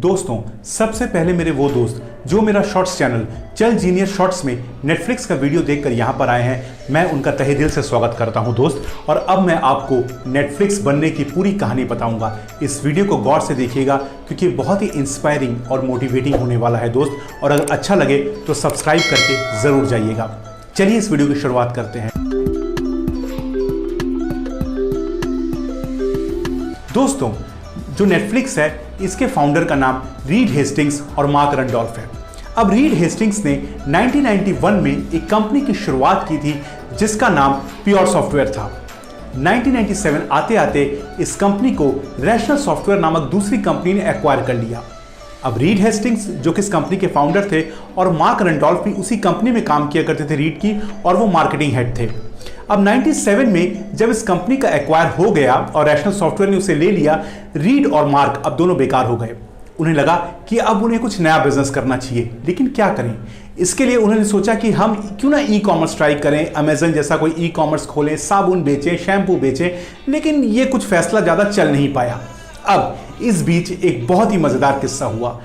दोस्तों, सबसे पहले मेरे वो दोस्त जो मेरा शॉर्ट्स चैनल चल जीनियस शॉर्ट्स में नेटफ्लिक्स का वीडियो देखकर यहाँ पर आए हैं, मैं उनका तहे दिल से स्वागत करता हूँ दोस्त। और अब मैं आपको नेटफ्लिक्स बनने की पूरी कहानी बताऊंगा। इस वीडियो को गौर से देखिएगा क्योंकि बहुत ही इंस्पायरिंग और मोटिवेटिंग होने वाला है दोस्त। और अगर अच्छा लगे तो सब्सक्राइब करके ज़रूर जाइएगा। चलिए इस वीडियो की शुरुआत करते हैं। दोस्तों, जो नेटफ्लिक्स है इसके फाउंडर का नाम रीड हेस्टिंग्स और मार्क रैंडोल्फ है। अब रीड हेस्टिंग्स ने 1991 में एक कंपनी की शुरुआत की थी जिसका नाम प्योर सॉफ्टवेयर था। 1997 आते आते इस कंपनी को रैशनल सॉफ्टवेयर नामक दूसरी कंपनी ने एक्वायर कर लिया। अब रीड हेस्टिंग्स जो कि इस कंपनी के फाउंडर थे और मार्क रैंडोल्फ भी उसी कंपनी में काम किया करते थे रीड की, और वो मार्केटिंग हेड थे। अब 97 में जब इस कंपनी का एक्वायर हो गया और रैशनल सॉफ्टवेयर ने उसे ले लिया, रीड और मार्क अब दोनों बेकार हो गए। उन्हें लगा कि अब उन्हें कुछ नया बिजनेस करना चाहिए, लेकिन क्या करें। इसके लिए उन्होंने सोचा कि हम क्यों ना ई कॉमर्स ट्राई करें, अमेजन जैसा कोई ई कॉमर्स खोलें, साबुन बेचें, शैम्पू बेचें। लेकिन ये कुछ फैसला ज़्यादा चल नहीं पाया। अब इस बीच एक बहुत ही मज़ेदार किस्सा हुआ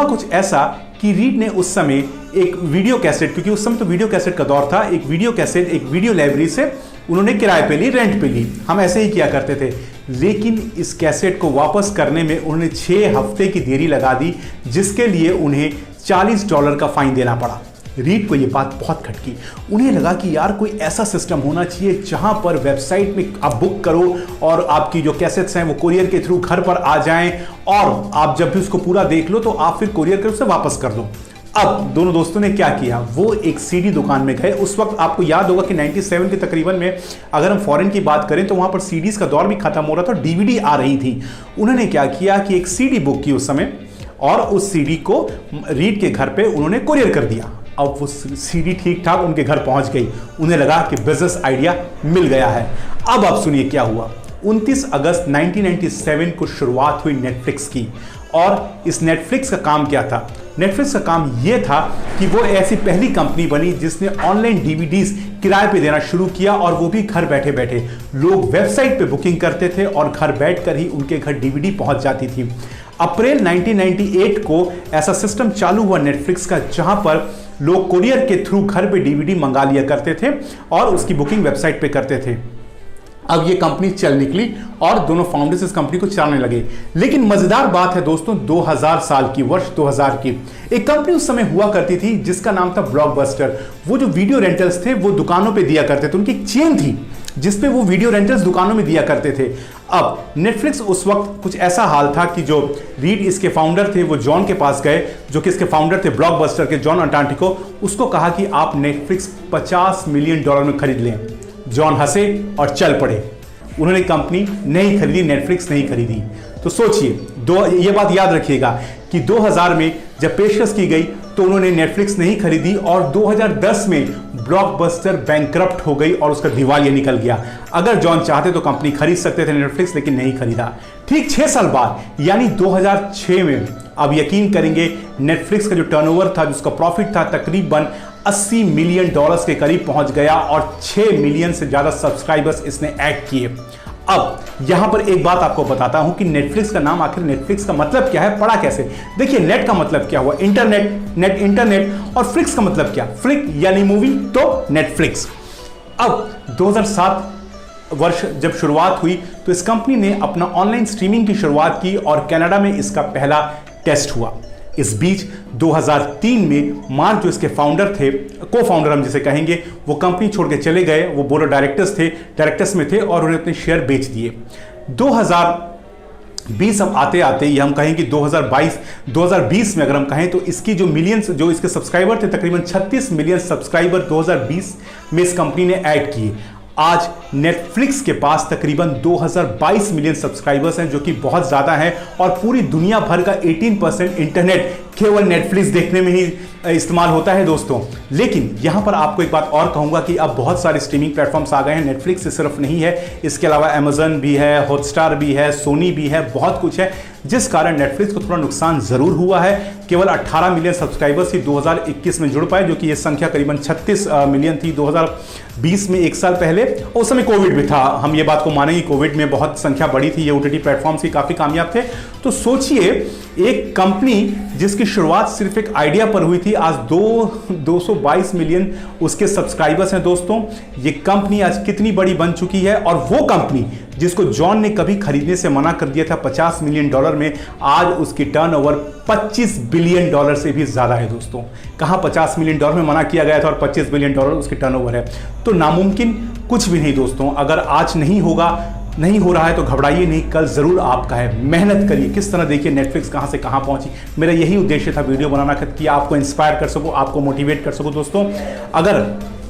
कुछ ऐसा कि रीड ने उस समय एक वीडियो कैसेट, क्योंकि उस समय तो वीडियो कैसेट का दौर था, एक वीडियो कैसेट एक वीडियो लाइब्रेरी से उन्होंने किराए पे ली, रेंट पे ली। हम ऐसे ही किया करते थे। लेकिन इस कैसेट को वापस करने में उन्होंने 6 हफ्ते की देरी लगा दी, जिसके लिए उन्हें $40 का फाइन देना पड़ा। रीड को ये बात बहुत खटकी। उन्हें लगा कि यार कोई ऐसा सिस्टम होना चाहिए जहां पर वेबसाइट में आप बुक करो और आपकी जो कैसेट्स हैं वो कुरियर के थ्रू घर पर आ जाएं, और आप जब भी उसको पूरा देख लो तो आप फिर कुरियर के उसे वापस कर दो। अब दोनों दोस्तों ने क्या किया, वो एक सीडी दुकान में गए। उस वक्त आपको याद होगा कि 97 के तकरीबन में अगर हम फॉरेन की बात करें तो वहां पर सीडीज का दौर भी खत्म हो रहा था, डीवीडी आ रही थी। उन्होंने क्या किया कि एक सीडी बुक की उस समय, और उस सीडी को रीड के घर पे उन्होंने कुरियर कर दिया। अब वो सीडी ठीक ठाक उनके घर पहुंच गई। उन्हें लगा कि बिजनेस आइडिया मिल गया है। अब आप सुनिए क्या हुआ। 29 अगस्त 1997 को शुरुआत हुई नेटफ्लिक्स की। और इस नेटफ्लिक्स का काम क्या था? नेटफ्लिक्स का काम यह था कि वो ऐसी पहली कंपनी बनी जिसने ऑनलाइन डीवीडीज किराए पे देना शुरू किया, और वो भी घर बैठे बैठे। लोग वेबसाइट पे बुकिंग करते थे और घर बैठकर ही उनके घर डीवीडी पहुंच जाती थी। अप्रैल 1998 को ऐसा सिस्टम चालू हुआ नेटफ्लिक्स का, जहां पर लोग कुरियर के थ्रू घर पे डीवीडी मंगा लिया करते थे और उसकी बुकिंग वेबसाइट पे करते थे। अब ये कंपनी चल निकली और दोनों फाउंडर्स इस कंपनी को चलाने लगे। लेकिन मजेदार बात है दोस्तों, 2000 साल की, वर्ष 2000 की एक कंपनी उस समय हुआ करती थी जिसका नाम था ब्लॉकबस्टर। वो जो वीडियो रेंटल्स थे वो दुकानों पे दिया करते थे। उनकी एक चेन थी जिसपे वो वीडियो रेंटल्स दुकानों में दिया करते थे। अब नेटफ्लिक्स उस वक्त कुछ ऐसा हाल था कि जो रीड इसके फाउंडर थे वो जॉन के पास गए, जो कि इसके फाउंडर थे ब्लॉकबस्टर के, जॉन अटांटिको। उसको कहा कि आप नेटफ्लिक्स $50 मिलियन में खरीद लें। जॉन हंसे और चल पड़े। उन्होंने कंपनी नहीं खरीदी, नेटफ्लिक्स नहीं खरीदी। तो सोचिए, ये बात याद रखिएगा कि 2000 में जब पेशकश की गई तो उन्होंने नेटफ्लिक्स नहीं खरीदी, और 2010 में ब्लॉकबस्टर बैंकरप्ट हो गई और उसका दिवालिया निकल गया। अगर जॉन चाहते तो कंपनी खरीद सकते थे नेटफ्लिक्स, लेकिन नहीं खरीदा। ठीक 6 साल बाद यानी 2006 में, अब यकीन करेंगे, नेटफ्लिक्स का जो टर्नओवर था, जिसका प्रॉफिट था, तकरीबन $80 मिलियन के करीब पहुंच गया, और 6 मिलियन से ज्यादा सब्सक्राइबर्स इसने ऐड किए। अब यहां पर एक बात आपको बताता हूं कि नेटफ्लिक्स का नाम, आखिर नेटफ्लिक्स का मतलब क्या है, पढ़ा कैसे। देखिए, नेट का मतलब क्या हुआ, इंटरनेट, नेट इंटरनेट, और फ्लिक्स का मतलब क्या, फ्लिक यानी मूवी, तो नेटफ्लिक्स। अब 2007 वर्ष जब शुरुआत हुई तो इस कंपनी ने अपना ऑनलाइन स्ट्रीमिंग की शुरुआत की, और कनाडा में इसका पहला टेस्ट हुआ। इस बीच 2003 में मार्क, जो इसके फाउंडर थे, को फाउंडर हम जिसे कहेंगे, वो कंपनी छोड़ के चले गए। वो बोर्ड ऑफ डायरेक्टर्स में थे और उन्हें अपने शेयर बेच दिए। 2020 अब आते आते, ये हम कहें कि 2020 में अगर हम कहें तो इसकी जो मिलियंस, जो इसके सब्सक्राइबर थे, तकरीबन 36 मिलियन सब्सक्राइबर 2020 में इस कंपनी ने ऐड किए। आज नेटफ्लिक्स के पास तकरीबन 2022 मिलियन सब्सक्राइबर्स हैं, जो कि बहुत ज़्यादा है, और पूरी दुनिया भर का 18% इंटरनेट केवल नेटफ्लिक्स देखने में ही इस्तेमाल होता है दोस्तों। लेकिन यहाँ पर आपको एक बात और कहूँगा कि अब बहुत सारे स्ट्रीमिंग प्लेटफॉर्म्स आ गए हैं। नेटफ्लिक्स से सिर्फ नहीं है, इसके अलावा अमेजन भी है, हॉटस्टार भी है, सोनी भी है, बहुत कुछ है, जिस कारण नेटफ्लिक्स को थोड़ा नुकसान ज़रूर हुआ है। केवल 18 मिलियन सब्सक्राइबर्स ही 2021 में जुड़ पाए, जो कि ये संख्या करीबन 36 मिलियन थी 2020 में, एक साल पहले। उस समय कोविड भी था, हम ये बात को मानेंगे, कोविड में बहुत संख्या बढ़ी थी, ये ओटीटी प्लेटफॉर्म्स ही काफ़ी कामयाब थे। तो सोचिए, एक कंपनी जिसकी शुरुआत सिर्फ एक आइडिया पर हुई थी, आज 222 मिलियन उसके सब्सक्राइबर्स हैं दोस्तों। ये कंपनी आज कितनी बड़ी बन चुकी है, और वो कंपनी जिसको जॉन ने कभी खरीदने से मना कर दिया था $50 मिलियन में, आज उसकी टर्नओवर $25 बिलियन से भी ज्यादा है दोस्तों। कहां $50 मिलियन में मना किया गया था और $25 बिलियन उसकी टर्नओवर है। तो नामुमकिन कुछ भी नहीं दोस्तों। अगर आज नहीं हो रहा है तो घबराइए नहीं, कल जरूर आपका है। मेहनत करिए। किस तरह देखिए नेटफ्लिक्स कहां से कहां पहुंची। मेरा यही उद्देश्य था वीडियो बनाना कि आपको इंस्पायर कर सकूं, आपको मोटिवेट कर सकूं दोस्तों। अगर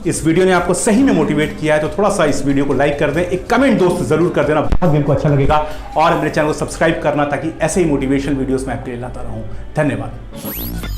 इस वीडियो ने आपको सही में मोटिवेट किया है तो थोड़ा सा इस वीडियो को लाइक कर दें, एक कमेंट दोस्त जरूर कर देना, बहुत दिल को अच्छा लगेगा। और मेरे चैनल को सब्सक्राइब करना ताकि ऐसे ही मोटिवेशनल वीडियोस मैं आपके लिए लाता रहूं। धन्यवाद।